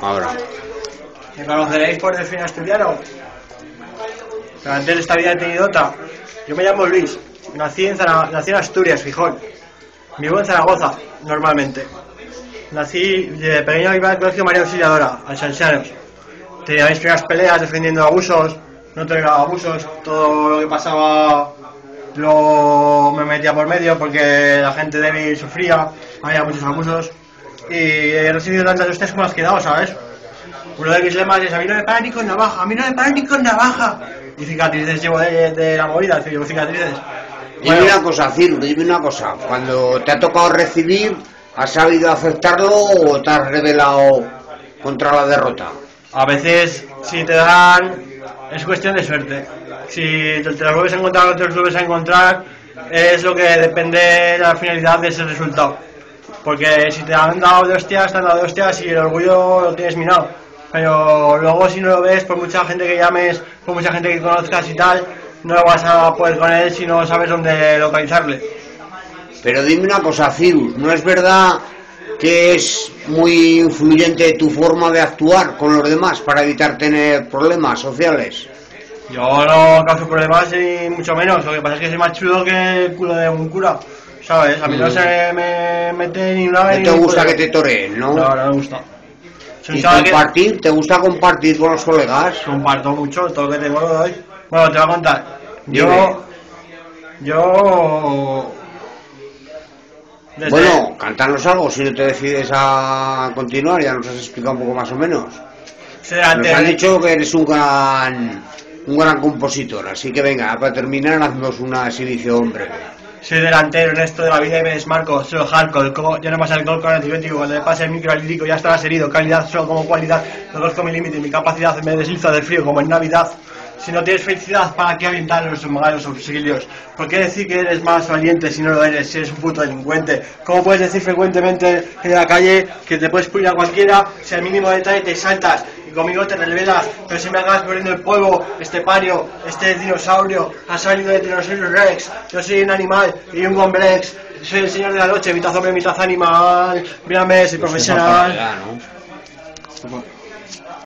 Ahora. ¿Me conoceréis por el fin asturiano? Durante esta vida he tenido otra. Yo me llamo Luis. Nací en Asturias, Gijón. Vivo en Zaragoza, normalmente. Nací de pequeño, iba al colegio María Auxiliadora, al Salesianos. Tenía mis primeras peleas defendiendo abusos, no toleraba abusos, todo lo que pasaba me metía por medio porque la gente débil sufría, había muchos abusos. Y he recibido tantas hostias como las que he dado, ¿sabes? Uno de mis lemas es: a mí no me para ni con navaja, a mí no me para ni con navaja. Y cicatrices llevo de la movida, llevo cicatrices. Dime una cosa, Ciro, dime una cosa. Cuando te ha tocado recibir, ¿has sabido aceptarlo o te has rebelado contra la derrota? A veces, si te dan, es cuestión de suerte. Si te los vuelves a encontrar o no te los vuelves a encontrar, es lo que depende de la finalidad de ese resultado. Porque si te han dado de hostias, te han dado de hostias y el orgullo lo tienes minado. Pero luego, si no lo ves, por mucha gente que llames, por mucha gente que conozcas y tal, no vas a poder con él si no sabes dónde localizarle. Pero dime una cosa, Cirus, ¿no es verdad que es muy influyente tu forma de actuar con los demás para evitar tener problemas sociales? Yo no causo problemas ni mucho menos, lo que pasa es que soy más chulo que el culo de un cura, ¿sabes? A mí no se me mete ni una vez. No te gusta que te toreen, ¿no? No, no me gusta. ¿Y compartir? ¿Te gusta compartir con los colegas? Comparto mucho, todo lo que tengo lo doy. Bueno, te voy a contar. Bueno, cántanos algo si no te decides a continuar, ya nos has explicado un poco más o menos. Nos han dicho que eres un gran compositor, así que venga, para terminar haznos una exhibición breve. Soy delantero en esto de la vida y me desmarco, soy hardcore, ya no pasa el gol con antibiótico, cuando le pase el micro al lírico ya estarás herido, calidad solo como cualidad, conozco mi límite y mi capacidad, me deslizo del frío como en Navidad. Si no tienes felicidad, ¿para qué aventar los malos auxilios? ¿Por qué decir que eres más valiente si no lo eres, si eres un puto delincuente? ¿Cómo puedes decir frecuentemente en la calle que te puedes pulir a cualquiera si al mínimo detalle te saltas y conmigo te revelas? Pero si me acabas poniendo el polvo, este pario, este dinosaurio, ha salido de Tyrannosaurus Rex, yo soy un animal y un Gombrex, soy el señor de la noche, mitad hombre, mitad animal, mírame, soy profesional.